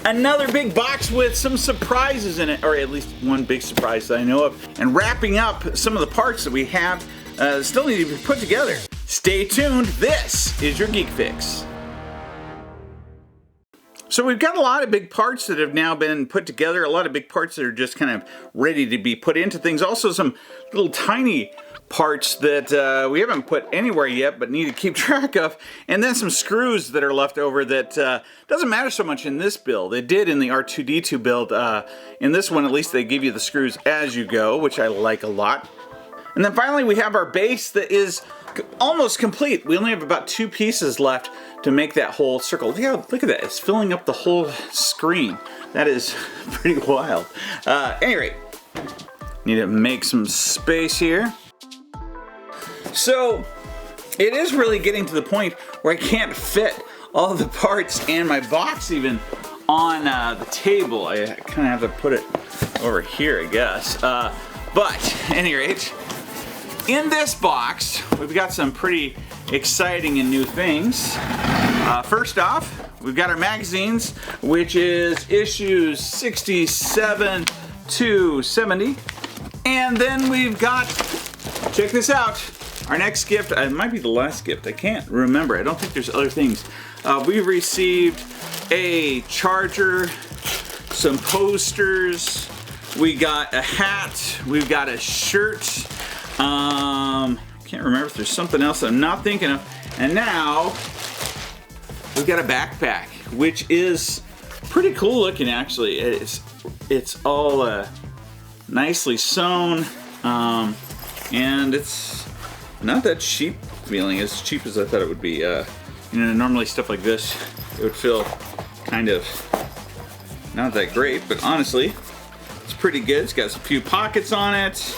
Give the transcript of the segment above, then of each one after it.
Another big box with some surprises in it, or at least one big surprise that I know of. And wrapping up some of the parts that we have still need to be put together. Stay tuned, this is your Geek Fix. So we've got a lot of big parts that have now been put together, a lot of big parts that are just kind of ready to be put into things. Also some little tiny parts that we haven't put anywhere yet but need to keep track of. And then some screws that are left over that doesn't matter so much in this build. It did in the R2-D2 build. In this one at least they give you the screws as you go, which I like a lot. And then finally we have our base that is almost complete. We only have about 2 pieces left to make that whole circle. Look at that, it's filling up the whole screen. That is pretty wild. Anyway, need to make some space here. So it is really getting to the point where I can't fit all the parts and my box even on the table. I kind of have to put it over here, I guess. But at any rate, in this box, we've got some pretty exciting and new things. First off, we've got our magazines, which is issues 67 to 70. And then we've got, check this out, our next gift. It might be the last gift, I can't remember. I don't think there's other things. We've received a charger, some posters, we got a hat, we've got a shirt. Can't remember if there's something else that I'm not thinking of. And now we've got a backpack, which is pretty cool looking actually. It's all nicely sewn, and it's not that cheap feeling, as cheap as I thought it would be. You know, normally stuff like this, it would feel kind of not that great, but honestly, it's pretty good. It's got a few pockets on it.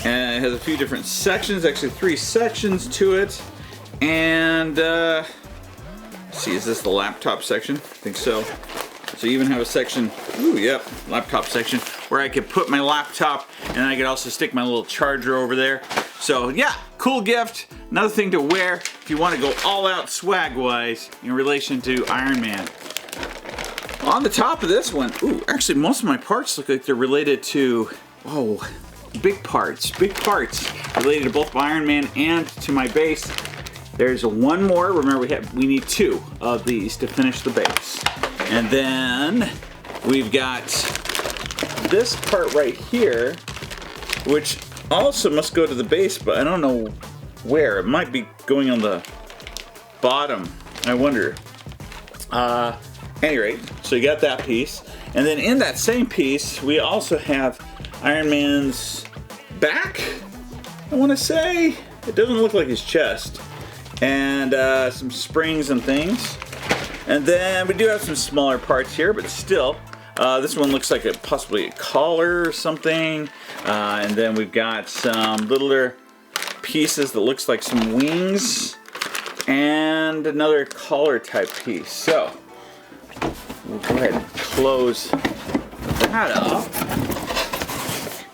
And it has a few different sections, actually 3 sections to it. And, let's see, is this the laptop section? I think so. So you even have a section, ooh, yep, laptop section, where I could put my laptop and I could also stick my little charger over there. So yeah, cool gift. Another thing to wear if you want to go all out swag-wise in relation to Iron Man. On the top of this one, ooh, actually most of my parts look like they're related to, whoa, big parts related to both Iron Man and to my base. There's one more. Remember, we need 2 of these to finish the base. And then we've got this part right here, which also must go to the base, but I don't know where. It might be going on the bottom, I wonder. Any rate, so you got that piece. And then in that same piece, we also have Iron Man's back, I want to say. It doesn't look like his chest. And some springs and things. And then we do have some smaller parts here, but still, this one looks like possibly a collar or something. And then we've got some littler pieces that looks like some wings. And another collar type piece. So, we'll go ahead and close that up.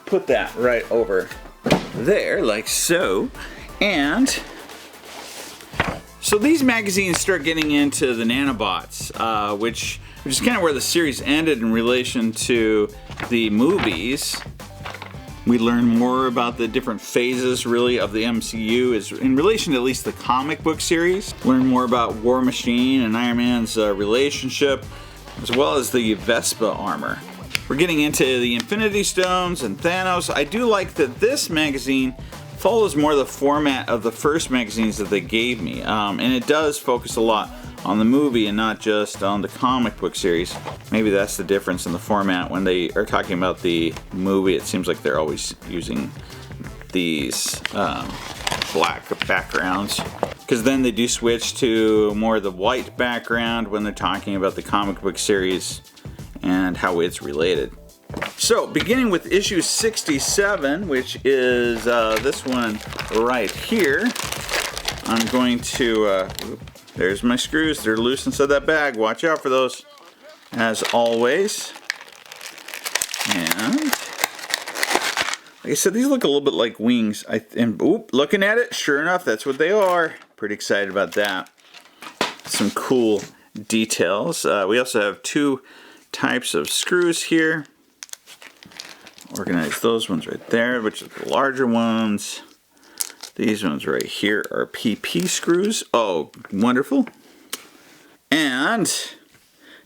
Put that right over there, like so. And so these magazines start getting into the nanobots, which is kind of where the series ended in relation to the movies. We learn more about the different phases, really, of the MCU is in relation to at least the comic book series. Learn more about War Machine and Iron Man's relationship, as well as the Vespa armor. We're getting into the Infinity Stones and Thanos. I do like that this magazine follows more the format of the first magazines that they gave me. And it does focus a lot on the movie and not just on the comic book series. Maybe that's the difference in the format. When they are talking about the movie, it seems like they're always using these black backgrounds. Because then they do switch to more of the white background when they're talking about the comic book series and how it's related. So, beginning with issue 67, which is this one right here, I'm going to, there's my screws, they're loose inside that bag, watch out for those, as always. And, like I said, these look a little bit like wings, and looking at it, sure enough, that's what they are. Pretty excited about that. Some cool details. We also have two types of screws here. Organize those ones right there, which are the larger ones. These ones right here are PP screws. Oh, wonderful. And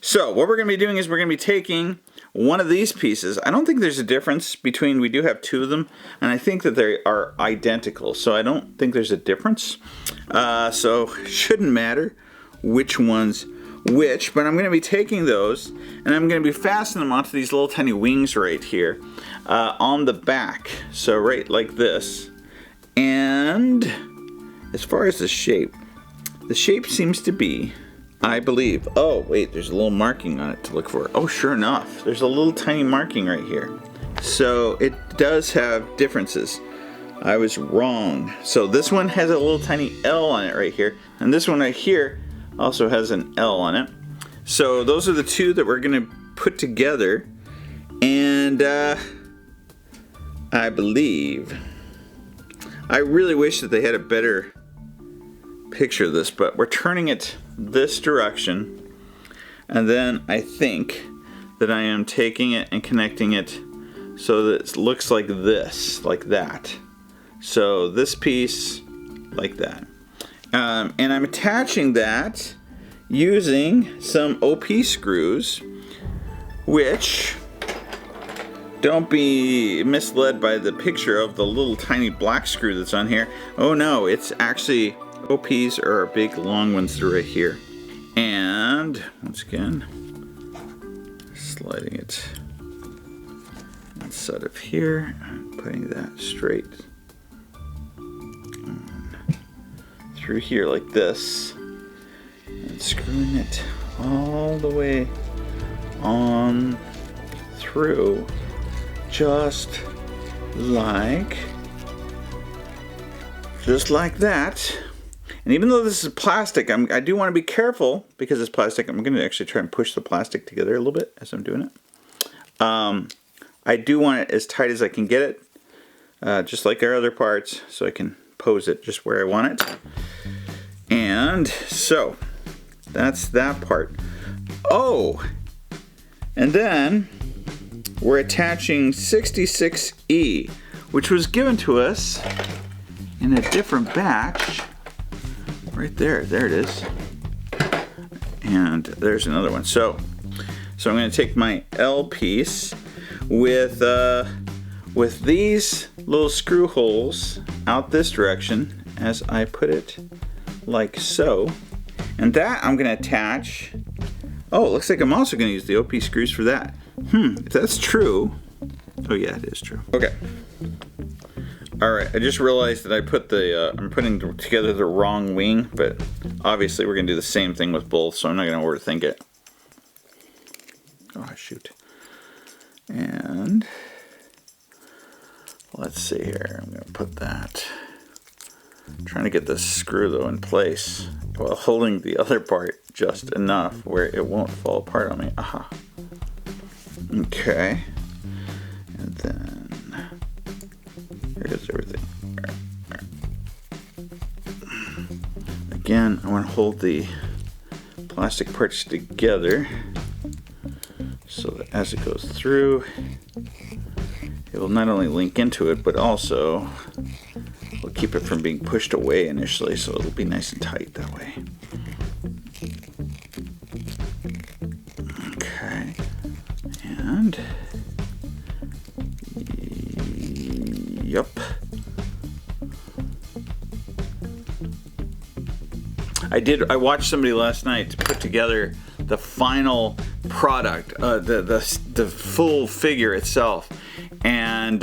so what we're going to be doing is we're going to be taking one of these pieces. I don't think there's a difference between, we do have two of them, and I think that they are identical. So I don't think there's a difference. So shouldn't matter which one's which, but I'm going to be taking those and I'm going to be fastening them onto these little tiny wings right here on the back. So right like this. And as far as the shape seems to be, I believe, oh wait, there's a little marking on it to look for. Oh, sure enough, there's a little tiny marking right here. So it does have differences. I was wrong. So this one has a little tiny L on it right here, and this one right here also has an L on it. So those are the two that we're gonna put together, and I believe, I really wish that they had a better picture of this, but we're turning it this direction, and then I think that I am taking it and connecting it so that it looks like this, like that. So this piece like that, and I'm attaching that using some OP screws, which, don't be misled by the picture of the little tiny black screw that's on here. Oh no, it's actually, OPs are big long ones through right here. And once again, sliding it inside of here, putting that straight through here like this, and screwing it all the way on through, just like that. And even though this is plastic, I do want to be careful because it's plastic. I'm going to actually try and push the plastic together a little bit as I'm doing it. I do want it as tight as I can get it, just like our other parts, so I can pose it just where I want it. And so that's that part. Oh, and then we're attaching 66E, which was given to us in a different batch. Right there, there it is. And there's another one. So I'm going to take my L piece with these little screw holes out this direction as I put it like so. And that I'm going to attach. Oh, it looks like I'm also going to use the OP screws for that. If that's true. Oh yeah, it is true. Okay. Alright, I just realized that I put the, I'm putting together the wrong wing, but obviously we're going to do the same thing with both, so I'm not going to overthink it. Oh, shoot. And let's see here, I'm going to put that. I'm trying to get this screw though in place while holding the other part just enough where it won't fall apart on me. Aha. Okay. And then here goes everything. Again, I want to hold the plastic parts together so that as it goes through, it will not only link into it, but also will keep it from being pushed away initially, so it'll be nice and tight that way. Okay. And yep. I watched somebody last night put together the final product, the full figure itself, and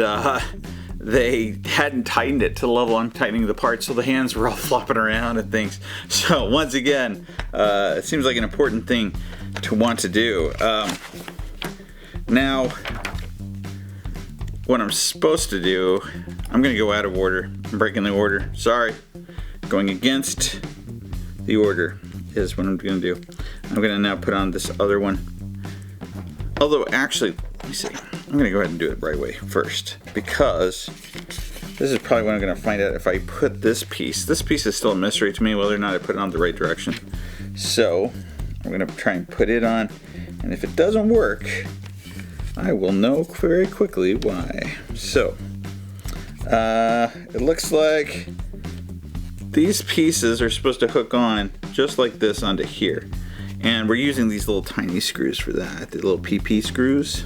they hadn't tightened it to the level I'm tightening the parts, so the hands were all flopping around and things. So once again, it seems like an important thing to want to do. Now, what I'm supposed to do, I'm going to go out of order. I'm breaking the order. Sorry. Going against the order is what I'm going to do. I'm going to now put on this other one. Although, actually, let me see. I'm going to go ahead and do it the right way first, because this is probably what I'm going to find out if I put this piece. This piece is still a mystery to me, whether or not I put it on the right direction. So, We're gonna try and put it on, and if it doesn't work, I will know very quickly why. So, it looks like these pieces are supposed to hook on just like this onto here. And we're using these little tiny screws for that, the little PP screws.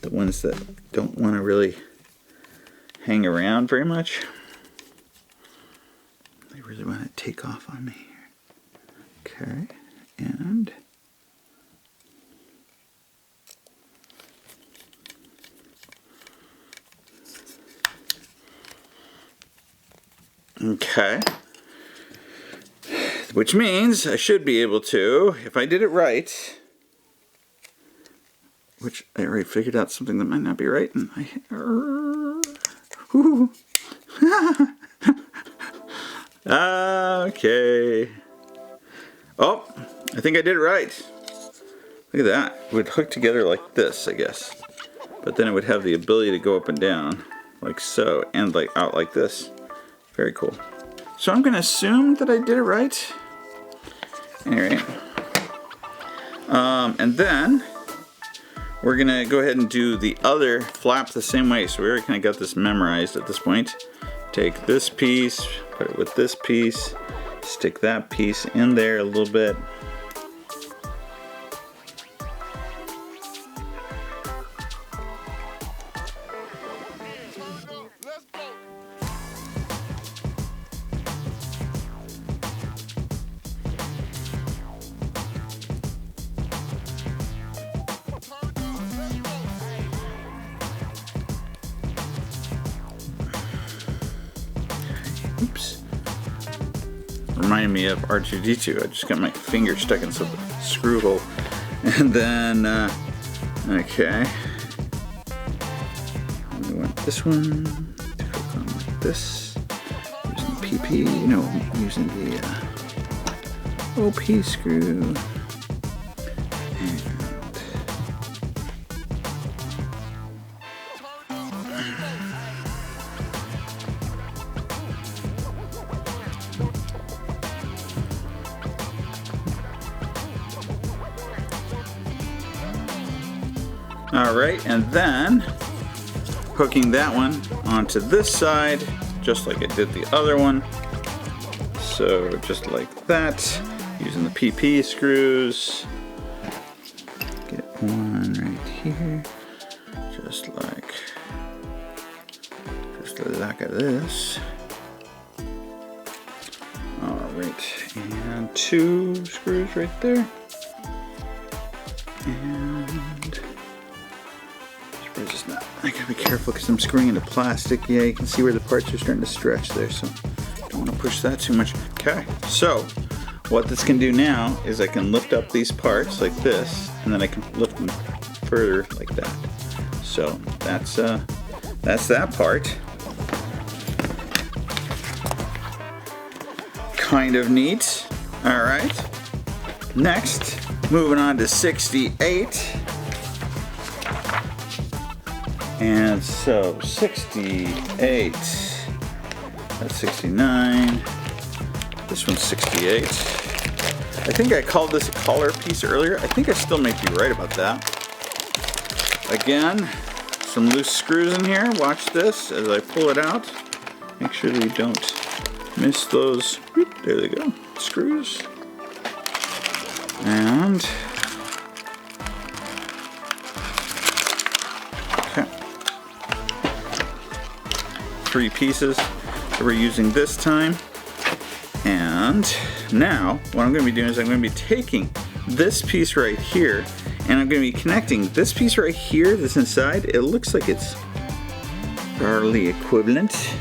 The ones that don't want to really hang around very much. They really want to take off on me here. Okay, and okay. Which means I should be able to, if I did it right, which I already figured out something that might not be right, and okay. Oh, I think I did it right. Look at that. It would hook together like this, I guess. But then it would have the ability to go up and down, like so, and like out like this. Very cool. So I'm gonna assume that I did it right. Anyway, and then we're gonna go ahead and do the other flap the same way. So we already kind of got this memorized at this point. Take this piece, put it with this piece, stick that piece in there a little bit. Oops. Reminded me of R2-D2. I just got my finger stuck in some screw hole. And then, okay. We want this one to hook on like this. Using the PP, no, using the OP screw. Alright, and then hooking that one onto this side, just like I did the other one. So just like that, using the PP screws. Get one right here, just like this. Alright, and 2 screws right there. And just not, I gotta be careful because I'm screwing into plastic. Yeah, you can see where the parts are starting to stretch there, so don't want to push that too much. Okay, so what this can do now is I can lift up these parts like this, and then I can lift them further like that. So that's that part. Kind of neat. All right. Next, moving on to 68. And so 68, that's 69, this one's 68. I think I called this a collar piece earlier. I think I still may be right about that. Again, some loose screws in here. Watch this as I pull it out. Make sure that you don't miss those. There they go, screws. And okay. 3 pieces that we're using this time. And now what I'm going to be doing is I'm going to be taking this piece right here and I'm going to be connecting this piece right here that's inside. It looks like it's barely equivalent.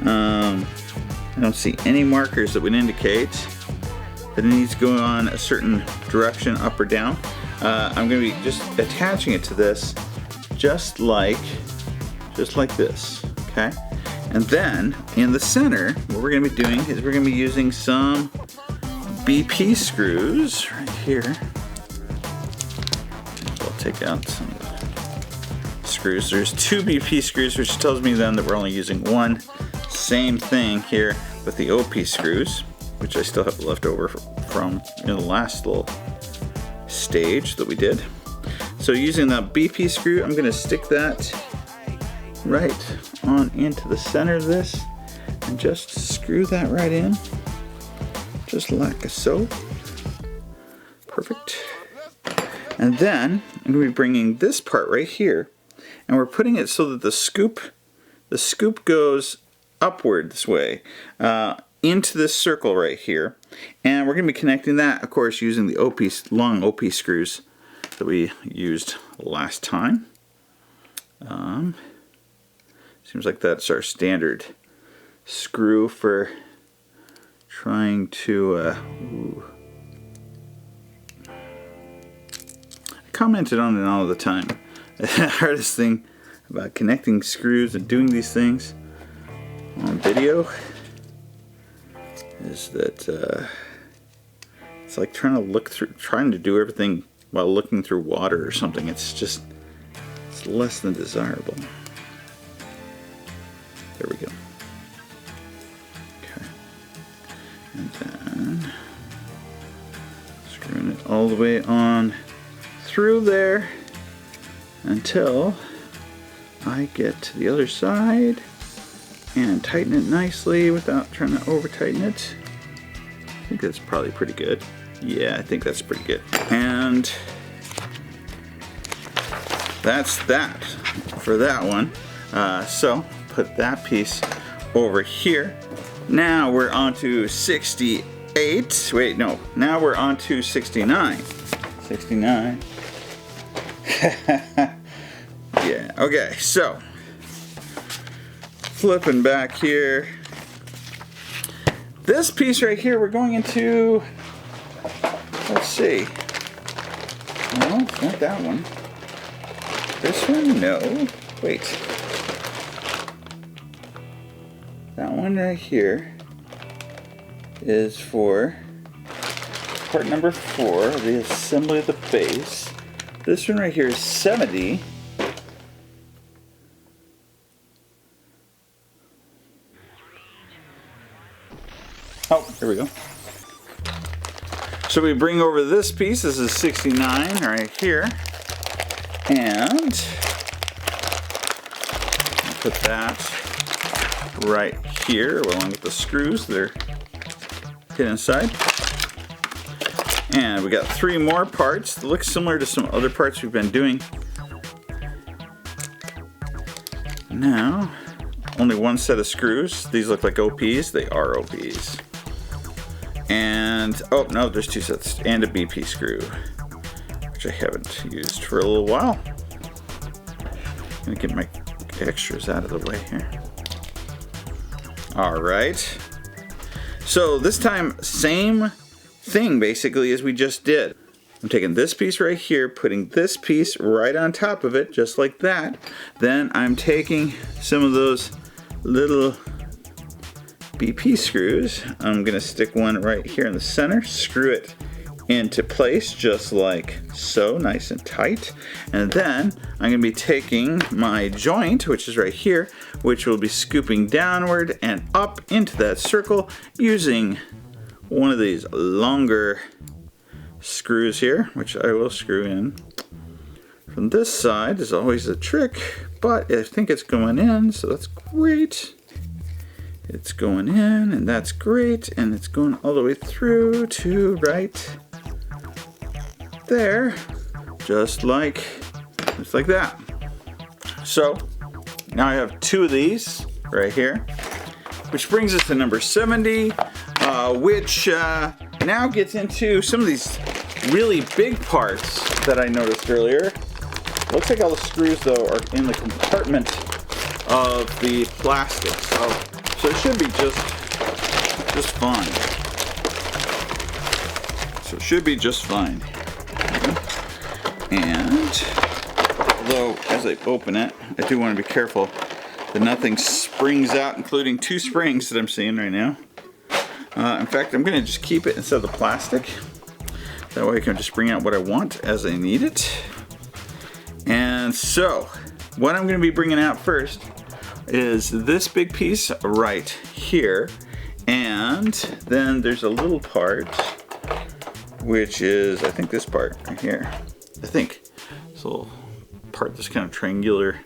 I don't see any markers that would indicate that it needs to go on a certain direction, up or down. I'm going to be just attaching it to this just like this, okay? And then in the center, what we're going to be doing is we're going to be using some BP screws right here. I'll take out some screws. There's 2 BP screws, which tells me then that we're only using one. Same thing here with the OP screws, which I still have left over from the last little stage that we did. So using the BP screw, I'm going to stick that right on into the center of this and just screw that right in, just like so. Perfect. And then I'm going to be bringing this part right here, and we're putting it so that the scoop goes upward this way into this circle right here, and we're going to be connecting that, of course, using the long OP screws that we used last time. Seems like that's our standard screw for trying to I commented on it all the time. The hardest thing about connecting screws and doing these things on video is that it's like trying to do everything while looking through water or something. It's less than desirable. There we go. Okay. And then screwing it all the way on through there until I get to the other side and tighten it nicely without trying to over tighten it. I think that's probably pretty good. Yeah, I think that's pretty good. And that's that for that one. So put that piece over here. Now we're on to 68. Wait, no. Now we're on to 69. 69. Yeah, okay, so flipping back here. This piece right here, we're going into, let's see. No, it's not that one. This one, no. Wait. That one right here is for part number 4, the assembly of the base. This one right here is 70. Oh, here we go. So we bring over this piece. This is 69 right here. And put that right here along with the screws that are hidden inside. And we got 3 more parts that look similar to some other parts we've been doing. Now, only one set of screws. These look like OPs. They are OPs. And, oh no, there's 2 sets. And a BP screw, which I haven't used for a little while. I'm gonna get my extras out of the way here. Alright. So this time, same thing basically as we just did. I'm taking this piece right here, putting this piece right on top of it, just like that. Then I'm taking some of those little BP screws. I'm gonna stick one right here in the center, screw it into place just like so, nice and tight. And then I'm gonna be taking my joint, which is right here, which will be scooping downward and up into that circle using one of these longer screws here, which I will screw in from this side. Is always a trick, but I think it's going in, so that's great. It's going in, and that's great, and it's going all the way through to right there, just like that. So now I have 2 of these right here, which brings us to number 70, which now gets into some of these really big parts that I noticed earlier. Looks like all the screws though are in the compartment of the plastic, so it should be just fine. So it should be just fine. And although as I open it, I do want to be careful that nothing springs out, including 2 springs that I'm seeing right now. In fact, I'm going to just keep it instead of the plastic. That way I can just bring out what I want as I need it. And so, what I'm going to be bringing out first is this big piece right here. And then there's a little part which is, I think, this part right here. I think. This little part that's kind of triangular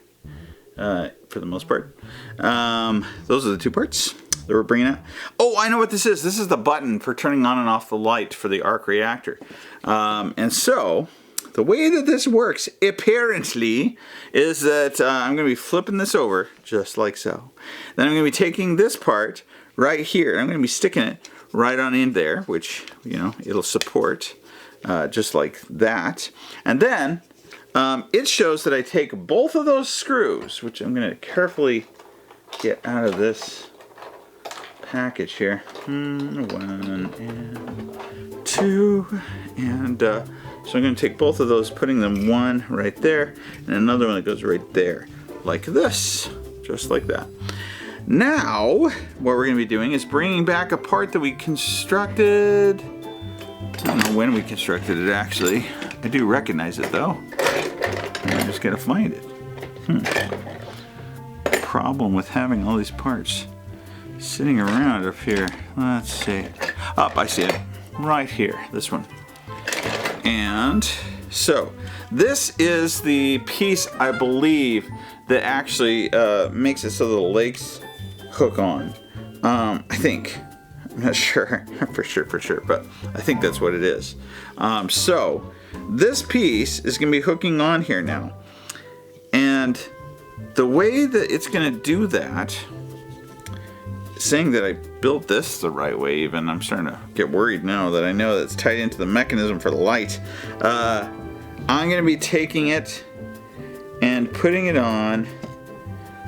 for the most part. Those are the two parts that we're bringing out. Oh, I know what this is. This is the button for turning on and off the light for the arc reactor. And so, the way that this works, apparently, is that I'm going to be flipping this over, just like so. Then I'm going to be taking this part right here, and I'm going to be sticking it right on in there, which, you know, it'll support just like that. And then, it shows that I take both of those screws, which I'm going to carefully get out of this package here. 1 and 2, and so I'm going to take both of those, putting them one right there, and another one that goes right there, like this, just like that. Now, what we're going to be doing is bringing back a part that we constructed. I don't know when we constructed it, actually. I do recognize it, though. I just got to find it. Problem with having all these parts sitting around up here. Let's see. Up, I see it. Right here, this one. And so, this is the piece, I believe, that actually makes it so the legs hook on. I think. I'm not sure for sure, but I think that's what it is. So, this piece is going to be hooking on here now. And the way that it's going to do that, saying that I built this the right way even, I'm starting to get worried now that I know that it's tied into the mechanism for the light. I'm going to be taking it and putting it on. So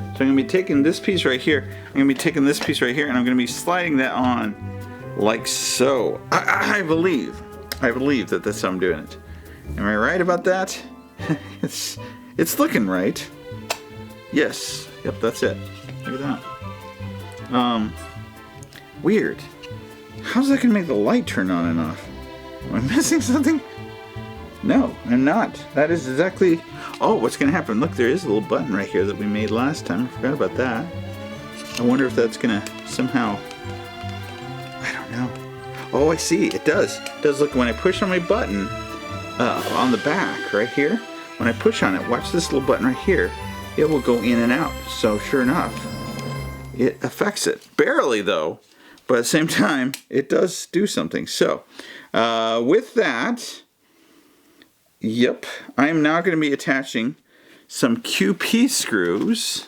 I'm going to be taking this piece right here, I'm going to be taking this piece right here, and I'm going to be sliding that on like so. I believe that that's how I'm doing it. Am I right about that? It's looking right. Yes. Yep, that's it. Look at that. Weird. How's that gonna make the light turn on and off? Am I missing something? No, I'm not. That is exactly... Oh, what's gonna happen? Look, there is a little button right here that we made last time. I forgot about that. I wonder if that's gonna somehow... I don't know. Oh, I see. It does. It does. Look, when I push on my button on the back right here, when I push on it, watch this little button right here, it will go in and out. So sure enough, it affects it. Barely though, but at the same time, it does do something. So with that, yep, I'm now going to be attaching some QP screws,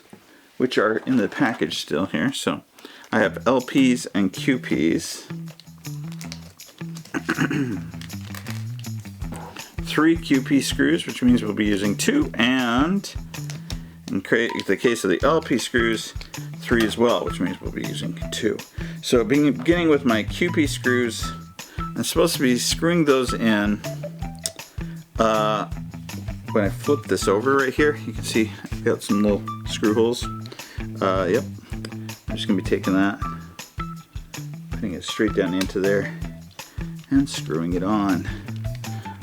which are in the package still here. So I have LPs and QPs. 3 QP screws, which means we'll be using 2, and in the case of the LP screws, 3 as well, which means we'll be using 2. So beginning with my QP screws, I'm supposed to be screwing those in. When I flip this over right here, you can see I've got some little screw holes. Yep, I'm just going to be taking that, putting it straight down into there, and screwing it on.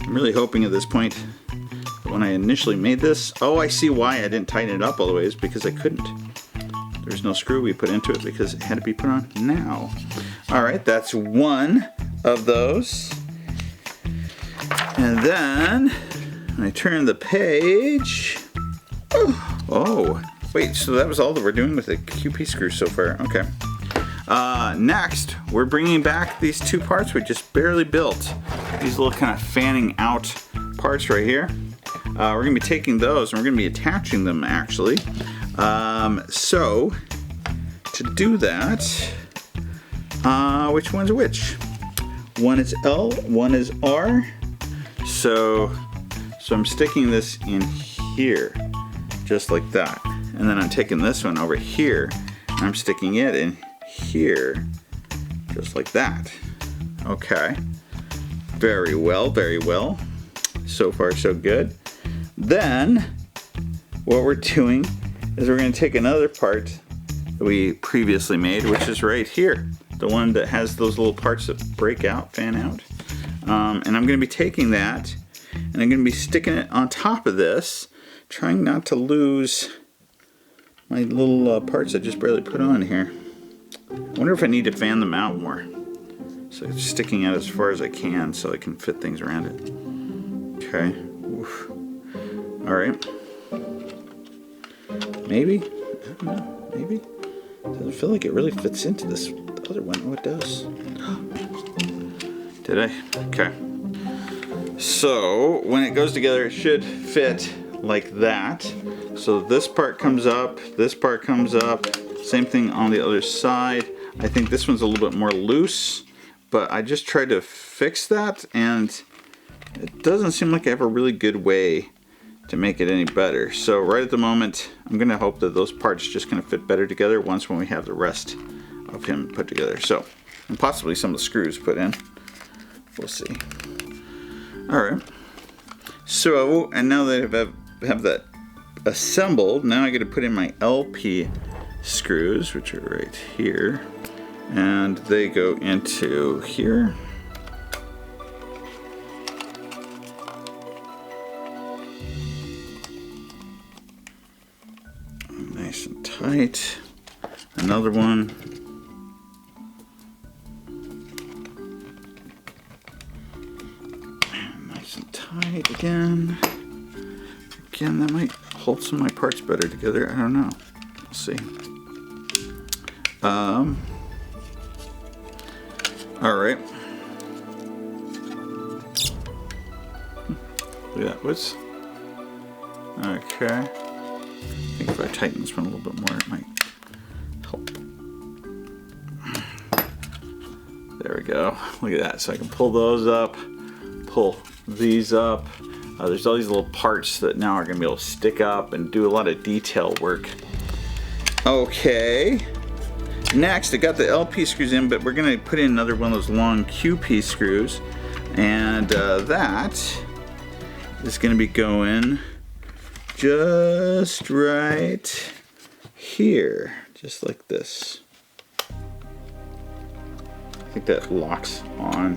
I'm really hoping at this point that when I initially made this, oh, I see why I didn't tighten it up all the way, is because I couldn't. There's no screw we put into it because it had to be put on now. Alright, that's one of those. And then when I turn the page, oh, wait, so that was all that we're doing with the QP screw so far. Okay. Next, we're bringing back these 2 parts we just barely built. These little kind of fanning out parts right here. We're going to be taking those and we're going to be attaching them actually. So, to do that, which one's which? One is L, one is R. So I'm sticking this in here, just like that. And then I'm taking this one over here, and I'm sticking it in here, just like that. Okay. Very well, very well. So far, so good. Then, what we're doing is we're going to take another part that we previously made, which is right here. The one that has those little parts that break out, fan out. And I'm going to be taking that, and I'm going to be sticking it on top of this, trying not to lose my little parts I just barely put on here. I wonder if I need to fan them out more. So it's sticking out as far as I can so I can fit things around it. Okay. Oof. All right. Maybe. I don't know. Maybe. Doesn't feel like it really fits into this other one. Oh, it does. Did I? Okay. So when it goes together, it should fit like that. So this part comes up, this part comes up. Same thing on the other side. I think this one's a little bit more loose, but I just tried to fix that, and it doesn't seem like I have a really good way to make it any better. So right at the moment, I'm gonna hope that those parts just gonna fit better together once when we have the rest of him put together. So, and possibly some of the screws put in. We'll see. All right. So, and now that I have that assembled, now I got to put in my LP screws, which are right here, and they go into here. Nice and tight. Another one. Nice and tight again. Again, that might hold some of my parts better together. I don't know. We'll see. All right. Look at that. What's okay? I think if I tighten this one a little bit more, it might help. There we go. Look at that. So I can pull those up, pull these up. There's all these little parts that now are going to be able to stick up and do a lot of detail work. Okay. Next, I got the LP screws in, but we're going to put in another one of those long QP screws. And that is going to be going just right here. Just like this. I think that locks on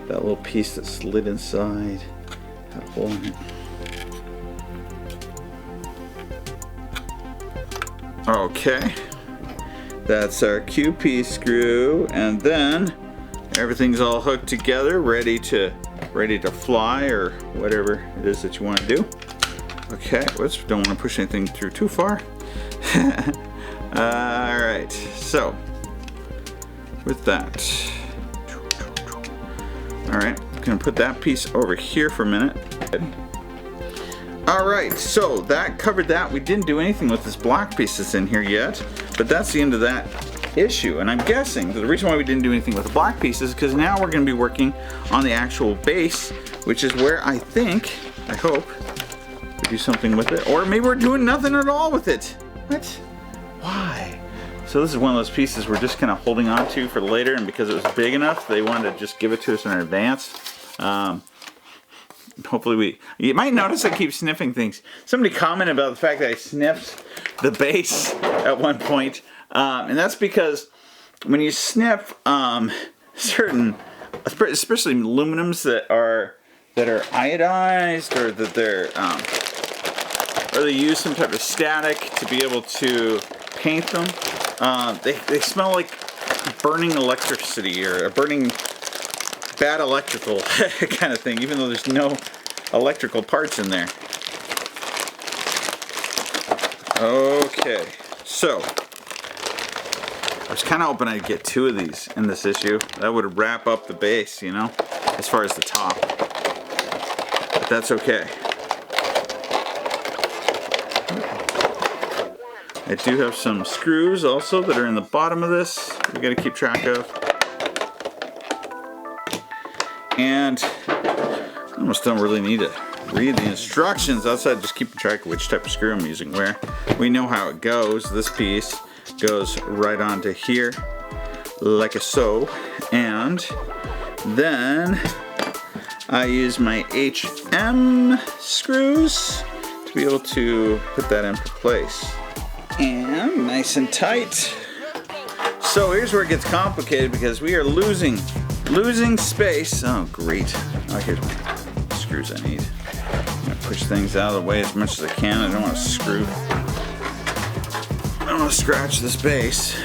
that little piece that slid inside. That hole in it. Okay, that's our QP screw, and then everything's all hooked together, ready to fly or whatever it is that you want to do. Okay, whoops, don't want to push anything through too far. All right, so with that, all right. Gonna put that piece over here for a minute. All right, so that covered that. We didn't do anything with this black piece that's in here yet, but that's the end of that issue. And I'm guessing that the reason why we didn't do anything with the black piece is because now we're gonna be working on the actual base, which is where I hope, we do something with it. Or maybe we're doing nothing at all with it. What? Why? So this is one of those pieces we're just kind of holding on to for later, and because it was big enough, they wanted to just give it to us in advance. Hopefully you might notice I keep sniffing things. Somebody commented about the fact that I sniffed the base at one point, and that's because when you sniff certain, especially aluminums that are iodized, or that they're or they use some type of static to be able to paint them, they smell like burning electricity or a burning bad electrical kind of thing, even though there's no electrical parts in there. Okay, so I was kind of hoping I'd get 2 of these in this issue. That would wrap up the base, you know, as far as the top. But that's okay. I do have some screws also that are in the bottom of this we got to keep track of. And I almost don't really need to read the instructions outside just keeping track of which type of screw I'm using where. We know how it goes. This piece goes right onto here like so, and then I use my HM screws to be able to put that into place. And nice and tight. So here's where it gets complicated because we are losing space. Oh great. Oh, here's my screws I need. I'm gonna push things out of the way as much as I can. I don't want to scratch this base.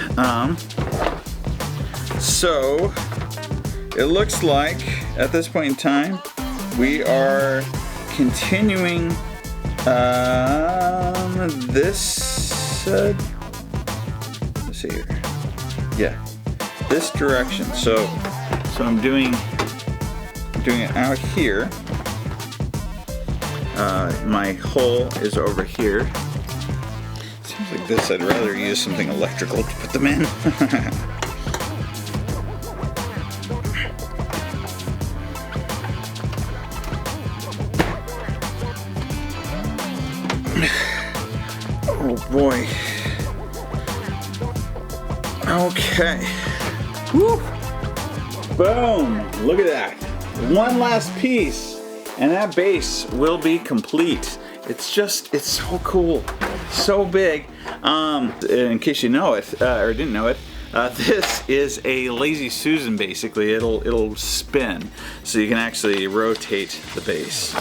So it looks like at this point in time we are continuing this. Let's see here. Yeah, this direction. So I'm doing it out here. My hole is over here. Seems like this. I'd rather use something electrical to put them in. Oh boy. Okay. Woo. Boom. Look at that. One last piece and that base will be complete. It's so cool. So big. In case you know it, or didn't know it, this is a Lazy Susan basically. It'll spin. So you can actually rotate the base.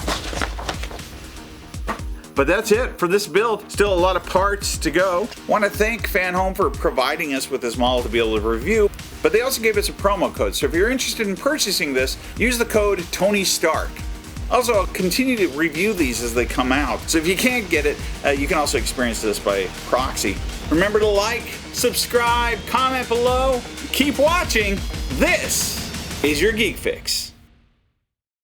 But that's it for this build. Still a lot of parts to go. Want to thank Fanhome for providing us with this model to be able to review. But they also gave us a promo code. So if you're interested in purchasing this, use the code TonyStark. Also, I'll continue to review these as they come out. So if you can't get it, you can also experience this by proxy. Remember to like, subscribe, comment below. Keep watching. This is your Geek Fix.